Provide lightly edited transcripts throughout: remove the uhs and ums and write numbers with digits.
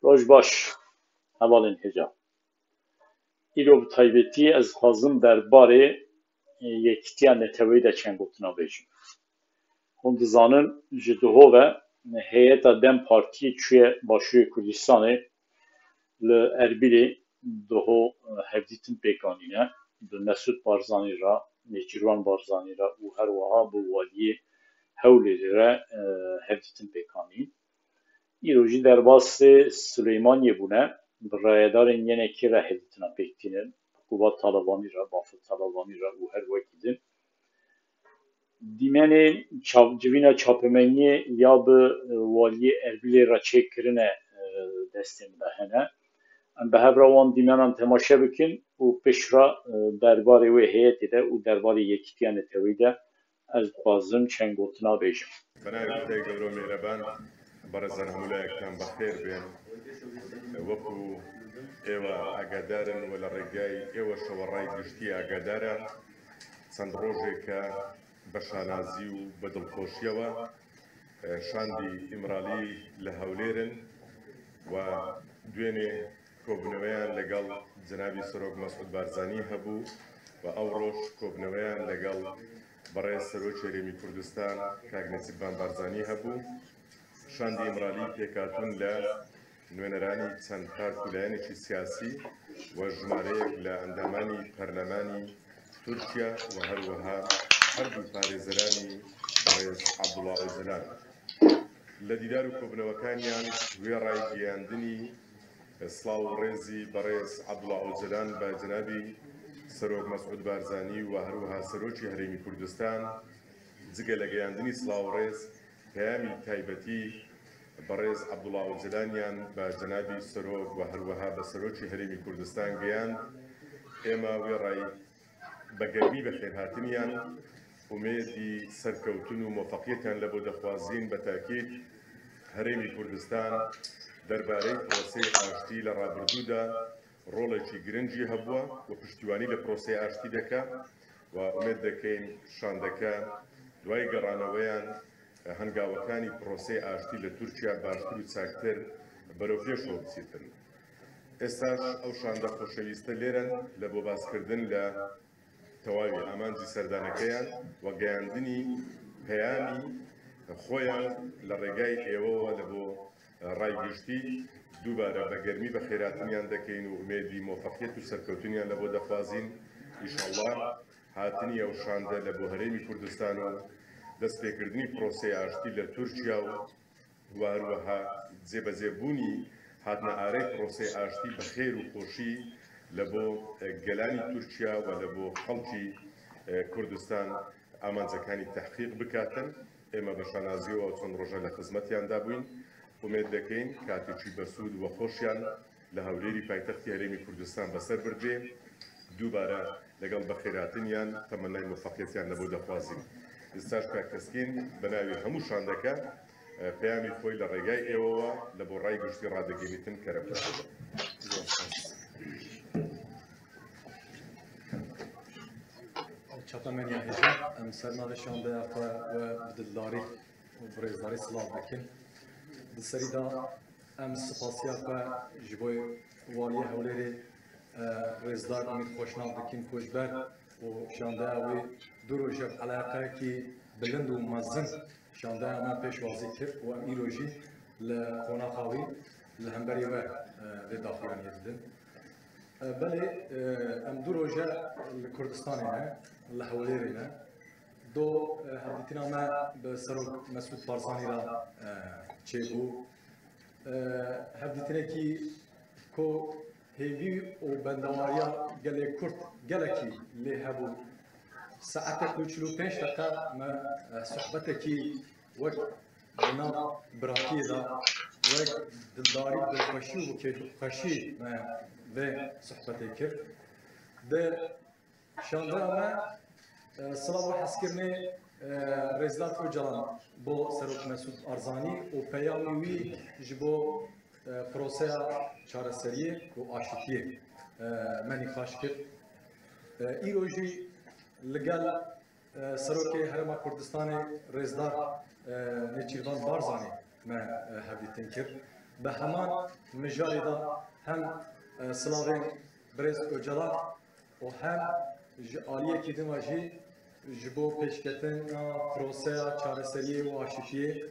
روش باش هەواڵێن هێجا ئیرۆ bi taybetî ez dixwazim derbarê yekîtiya Neteweyî de çend gotina bêjim. Hûn dizanin ji diho ve heyeta Dem Partiyê çûye Başûrê Kurdistanê li Erbilê diho hevdîtin pêkanîne bi Mesûd Barzanî re, Nêçîrvan Barzanî re û her wiha bi waliyê Hewlêrê re hevdîtin pêkanîn. Îro jî derbasê Silêmaniyê bûne bi rayedarên yenekê re hevdîtina pêktînin Kubat Talebanî re, Bafıl Talebanî re û her wekî din. Dîmenê civîna çapemeniye ya bi waliyê Erbilê re çêkirine destên me hene. Em bi hev re wan dîmenan temaşe bikin û piştre derbarê wê heyetê de û derbarê yekîtiya Neteweyî de ez dixwazim çend gotina bêjim. Benavê Xwedayê Gewr û Mêhreban, berezan hemûlayektan bixêr bên. Wekû ئێوە ئاگادارن و لە ڕێگای ئێوە شەوەڕای گشتی ئاگادارە چەند ڕۆژێکە بە شانازی و بە دڵخۆشیەوە شاندی ئیمرالی لە هەولێرن و دوێنێ کۆبنەوەیان لەگەڵ جەنابی سەرۆک مەسعود بارزانی هەبوو و ئەو ڕۆژ کۆبنەوەیان لەگەڵ بەڕێز سەرۆکی هەرێمی کوردستان کاک نەسیبان بارزانی هەبوو. شاندی ئیمرالی پێکهاتوون لە نوێنەرانی چەند پارت و لایەنێکی سیاسی و ژمارەیەک لە ئەندامانی پەرلەمانی تورکیا و هەروەها هەردوو پارێزەرانی بەڕێز عەبدوڵڵا ئۆجەلان. لە دیدار و کۆبنەوەکانیان وێڕای گەیاندنی سڵاو و ڕێزی بەڕێز عەبدوڵڵا ئۆجەلان بە جەنابی سەرۆک مەسعود بارزانی و هەروەها سەرۆکی هەرێمی کوردستان جگە لە گەیاندنی سڵاو و ڕێز پەیامی تایبەتی بەڕێز عەبدوڵڵا ئۆجەلانیان بە جەنابی سەرۆک و هەروەها بە سەرۆکی هەرێمی کوردستان گەیاند. ئێمە وێڕای بەگەرمی بەخێرهاتنیان ئومێدی سەرکەوتن و مۆفەقیەتیان لە بۆ دەخوازین بە تاکید هەرێمی کوردستان دەربارەی پرۆسەی ئاشتی لە ڕابردوودا ڕۆڵێکی گرنگی هەبووە و پشتیوانی لە پرۆسەی ئاشتی دەکات و ئومێد دەکەین شاندەکە دوای گەڕانەوەیان هەنگاوەکانی پرۆسەی ئاشتی لە تورکیا باشتر و چاکتر بەرەو پێشەوە بچێتن. ئێستاش ئەو شاندە خۆشەویستە لێرن لە بۆ باسکردن لە تەواوی ئامانجی سەردانەکەیان و گەیاندنی پەیامی خۆیان لە ڕێگای ئێوەوە لە بۆ ڕایگشتی دووبارە بە گەرمی بە خێراتنیان دەکەین و ئومێدی مۆفەقیەت و سەرکەوتنیان لە بۆ دەخوازین. ئینشەڵڵا هاتنی ئەو شاندە لە بۆ هەرێمی کوردستان و دەستپێکردنی پرۆسەی ئاشتی لە تورکیا و هەروەها جێبەجێبوونی هاتنە ئارەی پرۆسەی ئاشتی بە خێر و خۆشی لە بۆ گەلانی تورکیا و لە بۆ خەڵکی کوردستان ئامانجەکانی تەحقیق بکاتن. ئێمە بە شانازیەوە چەند ڕۆژە لە خزمەتیاندا بووین. ئومێد دەکەین کاتێکی بەسوود و خۆشیان لە هەولێری پایتەختی هەرێمی کوردستان بەسەر بردێ دووبارە لەگەڵ بەخێراتنیان تەمەنای موفەقیەتیان لە بۆ دەخوازین. ئێستاش کاک تەسکین بە ناوی هەموو شاندەکە پەیامی خۆی لە ڕێگای ئێوەوە لە بۆ ڕای گشتی ڕادەگەیەنیتن کەرە بکات. چاپەمەنیا هێژە ئەم سەرناڵی شاندەیە خۆ و دڵداری و بڕێزداری سڵاو دەکەین. لەسەریدا ئەم سپاسیا خۆ ji بۆ والیە هەولێرê ڕێزدار ئومید خۆشناو دەکەین خۆشبەر و شاندەیە وێ دوو ڕۆژێک عەلاقەیەکی بلند و مەزن شاندەیە ئەمە پێشوازی کرد و ئەم ئیرۆژی لە قۆناغاوی لە هەمبەری وە لێ داخوانیە دidin. بەڵێ ئەم دوو ڕۆژە لە کوردستانێنە لە هەولێرێنە دۆ هەڵگرتنامە بە سەرۆک مەسعود بارزانی را چێبوو هەڵگرتنێکی کۆ هێوی و بەندەواریا gelê Kurd gelekî lê hebû saetek û 45 deqa me sohbetekî wek di nav biratiyê da wek dildarî dilxweşî û kêfxweşî me vê sohbetê kir. Di şandeya me silav û hezkirinê Rêzlat Öcalan bo Serok Mesûd Barzanî û peyamê wî ji bo proseya çareseriyê û aşitiyê menî xweş kir. Îro jî li gel Serokê Herêma Kurdistanê Rêzdar Nêçîrvan Barzanî me hevdîtin kir به همان مجاری دا هم سلاوین برز اوجلا و هم آلیه که دیم واجی جبو پیشکتن پروسه چارەسەری و آشتیه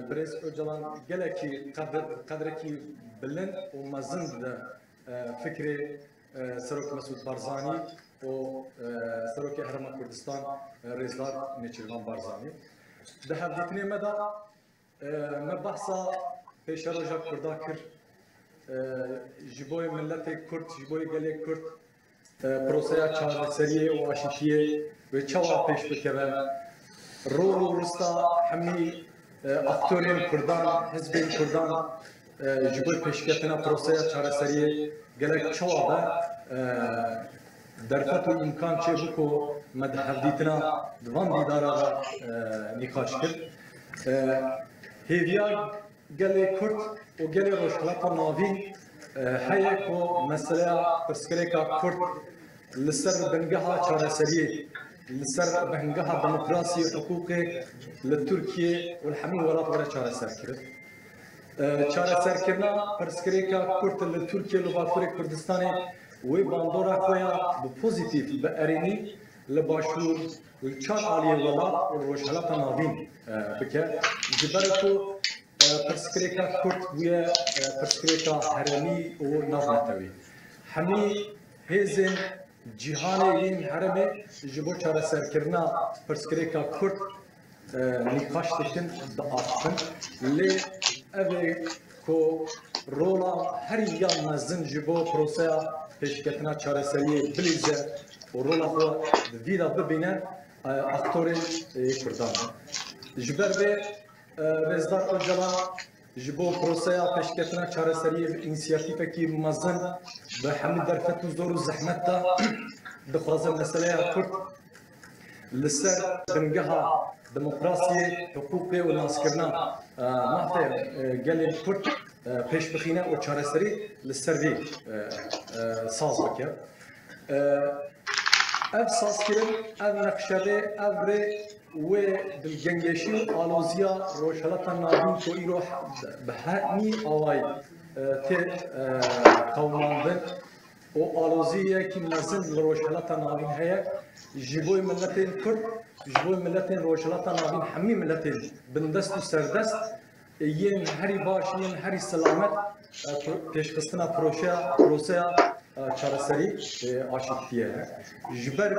برز اوجلان گله کی قدر کی بلند و مزند ده فکر سروک مسعود بارزانی و سروک هرم کردستان رئیسدار نچیروان بارزانی ده هفدیتنی مدا مبحثا پیش روژا کردا کرد جبوی ملت کرد جبوی گله کرد پروسه چارەسەری و آشتیه و چوا پیش بکره رول و رستا همی اکتورین کردان حزبین کردان جبوی پیشکتنا پروسه چارەسەری گله چوا به درفت و امکان چه بکو مدهف دیتنا دوان دیدارا نقاش کرد هیویا گله کرد و گله روشخلاتا ناوین هیا کو مسئله پرسکریکا کرد لسر بنگها چارەسەری لسر بنگها دموکراسی و حقوق لترکیه و الحمی ولات ولا چارەسەر کرد چارەسەر کرنا پرسکریکا کرد لترکیه و باکوور کردستانی وی باندورا خویا به پوزیتیف به ارینی لباشور چار عالیه ولات و روشخلاتا ناوین بکه جبرتو پرسکریکا کرد ویا پرسکریکا هرمی و نافنتوی همی هزن جهانی این هرمه جبو چارەسەر کرنا پرسکریکا کرد نقاش دکن دعافتن لی اوه کو رولا هر یا مزن جبو پروسه پیشکتنا چارەسەری بلیزه و رولا خو دیدا ببینه اکتورین کردان جبر به رزدار اوجلا جبو پروسه پیشکتنا چارەسەری انسیاتیفه کی مزن به همه درفت و زور و زحمت دا دخوازه مسئله کرد لسر بنگها دموکراسی حقوق و ناسکرنا محفه گلی کرد پیش بخینه و چارەسەری لسر وی ساز بکر اف ساز کرن اف نقشده اف ره و دلگنگشی و آلوزیا روشالتا نابین تو ایرو به همی آوای تی قوماندن و آلوزیه که مزن روشالتا نابین هیا جبوی ملتین کرد جبوی ملتین روشالتا نابین همی ملتین بندست و سردست ین هری باش ین هری سلامت پیشخستنا پروسه چارەسەری آشتیه جبر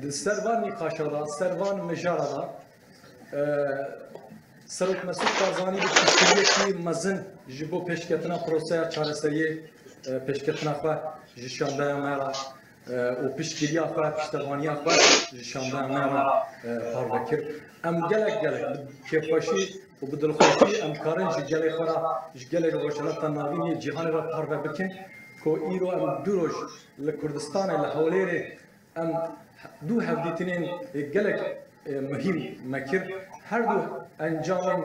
به سروان نقاشا سروان مجارا سروک مسعود بارزانی به پشتیکی مزن جبو پیشکتنا پروسه چارەسەری پیشکتنا خو جشانده مرا و پشتگیری خو پشتوانی خو جشانده مرا پاروکر ام گلک کفاشی و بدلخوشی ام کارن جگل خورا جگل روشالتا ناوینی جهان را پارو بکن کو ایرو ام دوروش لکردستان لحولیره ام دو هفدیتنین گلک مهم مکر هر دو انجام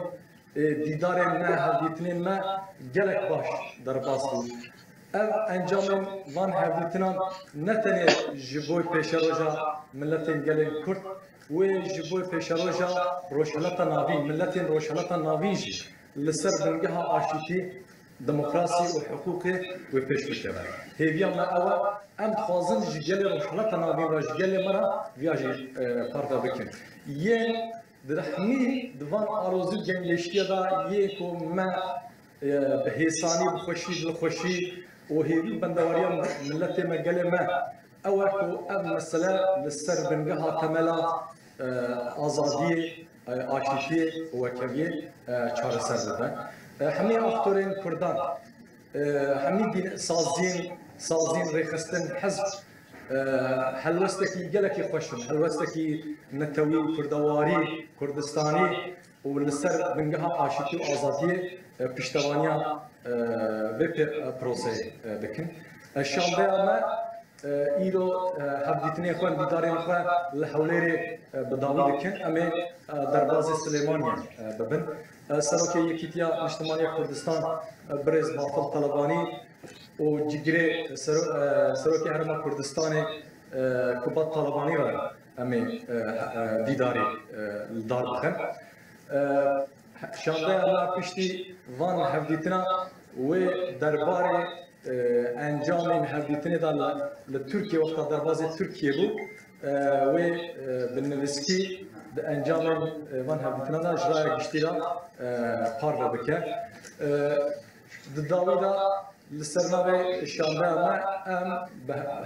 دیدار نه هفدیتنین ما گلک باش در باز بود انجام وان هفدیتنان نتنه جبوی پیشروجا ملتین گلین کرد و جبوی پیشروجا روشالتا ناوین ملتین روشالتا ناوین جی لسر بنگها آشتی دموکراسی و حقوق و پیش بکره هیویا ما اول ام خوازن جگل روشالتا ناوین و جگل مرا ویاجی پاردا بکن یه درحمی دوان آروزی جنگشتی دا یه کو ما بهیسانی بخوشی دلخوشی و هیوی بندواریا ملت مگل ما اول کو ام مسئله لسر بنگها تملات آزادی آشتی و کبیه چارەسەر بده همه اکتورین کردان همه سازین ریخستن حزب هلوستکی گلکی خوشم هلوستکی نتوی کردواری کردستانی و لسر بنگها آشتی و آزادی پشتوانیا به پروسه بکن شانده ما ایرو هفدیتنی خوان دیدارین خواه لحولیری بداوی دکن اما درباز سلیمانیا ببن سروک یکیتیا اجتماعی کردستان برز باطل طلبانی و جگره سروک هرما کردستان کبات طلبانی را اما دیداری دار بخن شانده اما پشتی وان هفدیتنا و درباره انجام این هفدیتنه دا لترکیه وقتا درباز ترکیه بو و بالنوسکی انجام وان هفدیتنا دا جرای گشتی دا پار بکه داوی دا لسرناوی شانده اما ام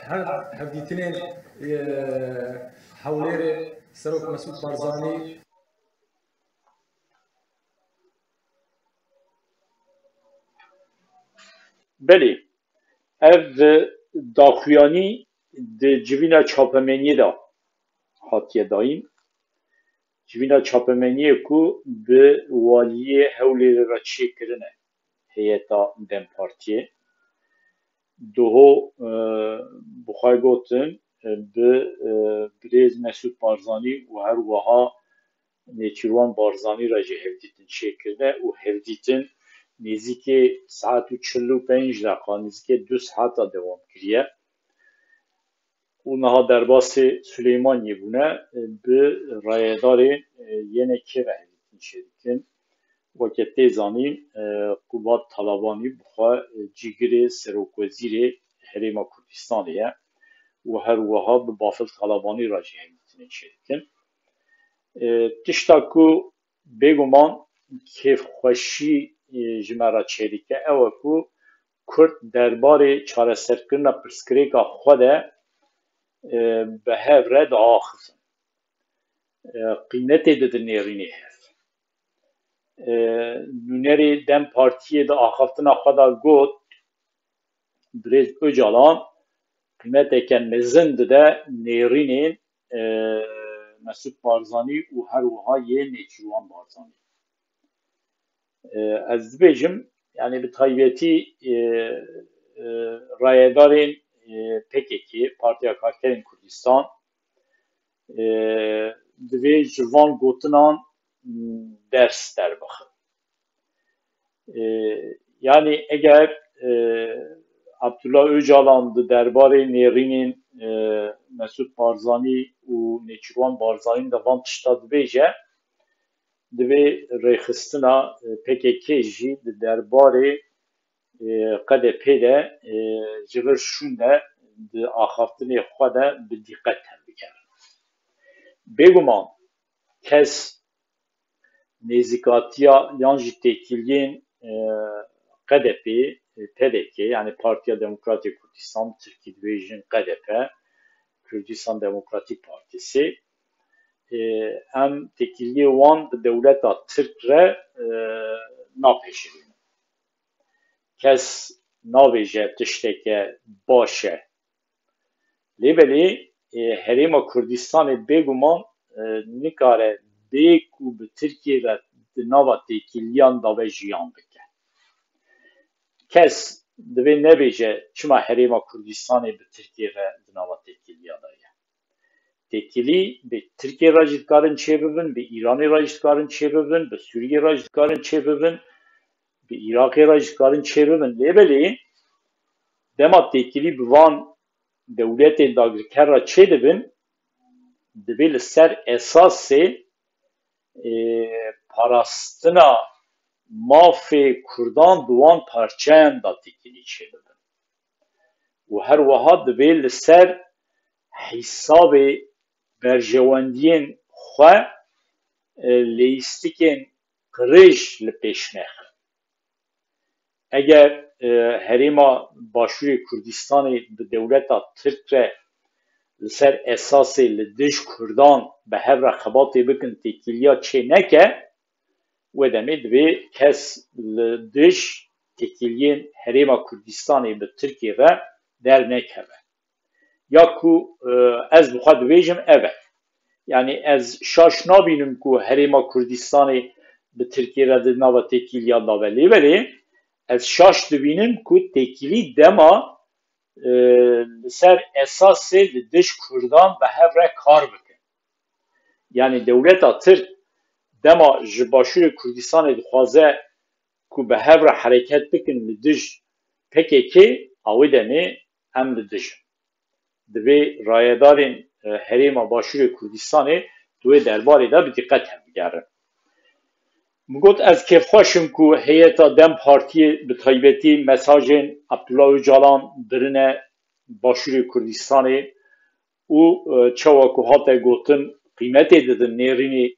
هر هفدیتنه حولیر سروک مسعود بارزانی بله ev daxuyanî di civîna çapemeniyê de hatiye dayîn. Civîna çapemeniyê ku bi waliyê Hewlêrê re çêkirine heyeta Dem Partiyê. Doho bixwe gotin bi Birêz Mesûd Barzanî û her wiha Nêçîrwan Barzanî re jî hevdîtin çêkirine û hevdîtin nêzîkî saet û 45 deqa nêzîkî 2 saeta dewam kiriye û niha derbasê Suleymaniyê bûne bi rayedarên yên kêve hevdîtin çêdikin weke tê zanîn Qubat Talabanî bixwe cîgirê Serokwezîrê Herêma Kurdistanê ye û her wiha bi Bafil Talabanî re jî hevdîtinê çêdikin. Tişta ku bêguman kêfxweşî ji me re çêdike ew e ku Kurd derbarê çareserkirina pirsgirêka xwe de bi hev re diaxivin. Qîmetê didin nêrînê hev. Nûnerê Dem Partiyê di axaftina xwe de got Birêz Öcalan qîmeteke mezin dide nêrînên Mesûd Barzanî û her wiha yê Nêçîrwan Barzanî. Ez dibêjim yani bi taybetî rayedarên PKK Partiya Karkerên Kurdistan divê ji van gotinan ders derbixin. Yani eger Abdullah Öcalan di derbarê nêrînên Mesûd Barzanî û Nêçîrwan Barzanî de van tişta dibêje divê rêxistina PKK jî di derbarê QDP de ji vir şûn de di axaftinê xwe de bi dîqet tevbigerin. Bêguman kes nêzîkatiya yan jî têkiliyên QDP, PDK yani Partiya Demokratîk Kurdistan Tirkî dibêjin QDP Kurdistan Demokratîk Partîsê em têkiliyê wan di dewleta Tirk re napêşirînin. Kes nabêje tişteke baş e. Lêbelê Herêma Kurdistanê bêguman nikare bê ku bi Tirkiye re di nava têkiliyan de ve jiyan bike. Kes divê nebêje çima Herêma Kurdistanê bi Tirkiye re di nava têkiliya de ye. Têkilî bi Tirkiye re jî dikarin çêbibin, bi Îranê re jî dikarin çêbibin, bi Sûriyê re jî dikarin çêbibin, bi Iraqê re jî dikarin çêbibin. Lêbelê dema têkilî bi van dewletên dagirker re çêdibin divê li ser esasê parastina mafê Kurdan di wan parçeyan da têkilî çêdibin. û her wiha divê li ser hîsabê berjewendiyên xwe lêîstikên qirêj li pêş nexin. Eger Herêma Başûrê Kurdistanê bi dewleta Tirk re li ser esasê li dij Kurdan bi hev re xebatê bikin têkiliya çê neke we demê divê kes li dij têkiliyên Herêma Kurdistanê bi Tirkiye re dernekeve. Ya ku ez bixwe dibêjim ev e. Yani ez şaş nabînim ku Herêma Kurdistanê bi Tirkiye re di nava têkiliya da ve lêbelê ez şaş dibînim ku têkilî dema li ser esasê li dij Kurdan bi hev re kar bikin. Yani dewleta Tirk dema ji Başûrê Kurdistanê dixwaze ku bi hev re hereket bikin li dij PKK awê demê em li dijin. Divê rayedarên Herêma Başûrê Kurdistanê di wê derbarê de bi dîqet hevbigerin. مگوت از کیف خوشم که هیئتا دم پارتی به تایبەتی مساجین عبدالله اوجالان درنه باشوری کردستانی و چواکو هاته گوتن قیمتی دادن نیرینی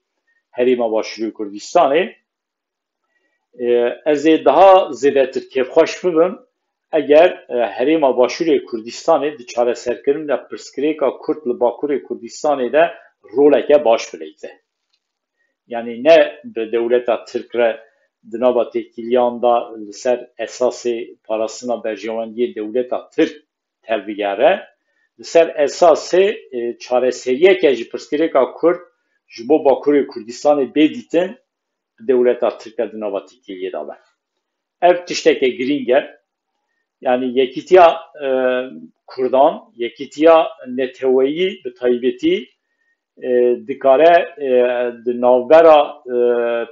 هریما باشوری کردستانی از daha زیادتر کیف خوش ببم اگر هریما باشوری کردستانی د چارەسەرکردن لە پرسکرێکا کورد لە باکووری کوردستانی ده رولێکە باش بلەیزە. Yani ne به devleta Türk re di nava têkiliyan da li ser esasê parasına berjewendiyê devleta Türk tevbigere li ser esasê çareseriyeke ji pirsgirêka Kurd ji bo Bakurê Kurdistanê bêdîtin bi devleta Türk re di nava têkiliyê da be. Ev tişteke giring e. Yani yekîtiya Kurdan, yekîtiya neteweyî bi taybetî dikare di navbera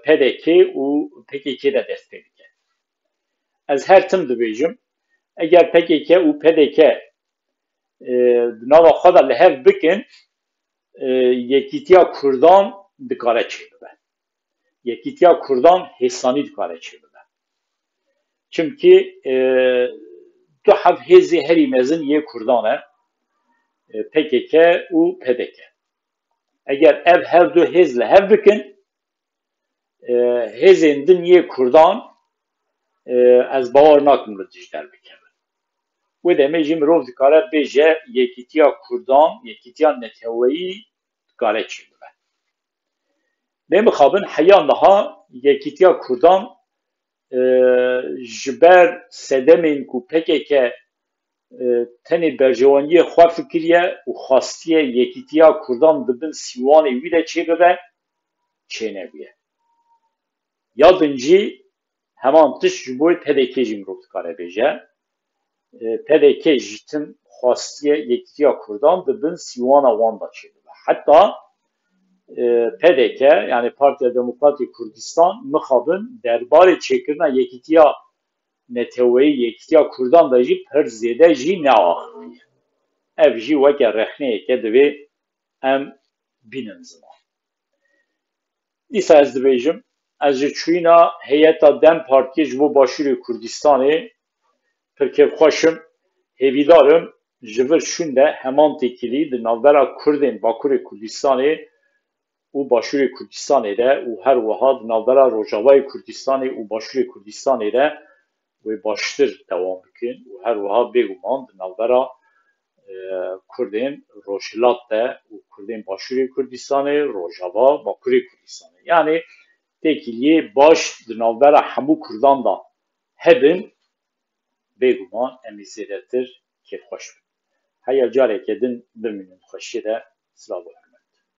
PDK û PKK de dest pê bike. Ez her tim dibêjim eger PKK û PDK di nava xwe de li hev bikin yekîtiya Kurdan dikare çê bibe. Yekîtiya Kurdan hêsanî dikare çê bibe. Çimkî du hev hêzê herî mezin yê Kurdan e PKK û PDK. Eğer ev her du hêzle hev bikin hêzên din yê Kurdan ez bawer nakim li dijber bikevin. Wê demê jî mirov dikare bêje yekîtiya Kurdan, yekîtiya neteweyî dikare çê bibe. Lê mixabin heya niha yekîtiya Kurdan ji ber sedemên ku PKK tenê berjewendiyê xwe fikiriye û xastiye yekîtiya Kurdan dibin sîwanê wî de çê bibe çê nebûye. Ya din jî heman tişt ji bo PDK jî mirov dikare bêje PDK jî tim xastiye yekîtiya Kurdan dibin sîwana wan da çê bibe. Heta PDK yani Partiya Demokratîk Kurdistan mixabin derbarê çêkirina yekîtiya neteweyî yekîtiya Kurdan da jî pir zêde jî neaxiviye. Ev jî weke rexneyeke divê em bînin ziman. Dîsa ez dibêjim ez ji çûyîna heyeta Dem Partiyê ji bo Başûrê Kurdistanê pir kêfxweşim hêvîdarim ji vir şûn de heman têkilî di navbera Kurdên Bakurê Kurdistanê û Başûrê Kurdistanê de û her wiha di navbera Rojavayê Kurdistanê û Başûrê Kurdistanê de wê baştir dewam bikin û her wiha bêguman di navbera Kurdên Rojhilat de û Kurdên Başûrê Kurdistanê, Rojava, Bakurê Kurdistanê. Yani têkiliyê baş di navbera hemû Kurdan da hebin bêguman em ê zêdetir kêfxweş bin. Heya careke din bimînin xweşiyê de silav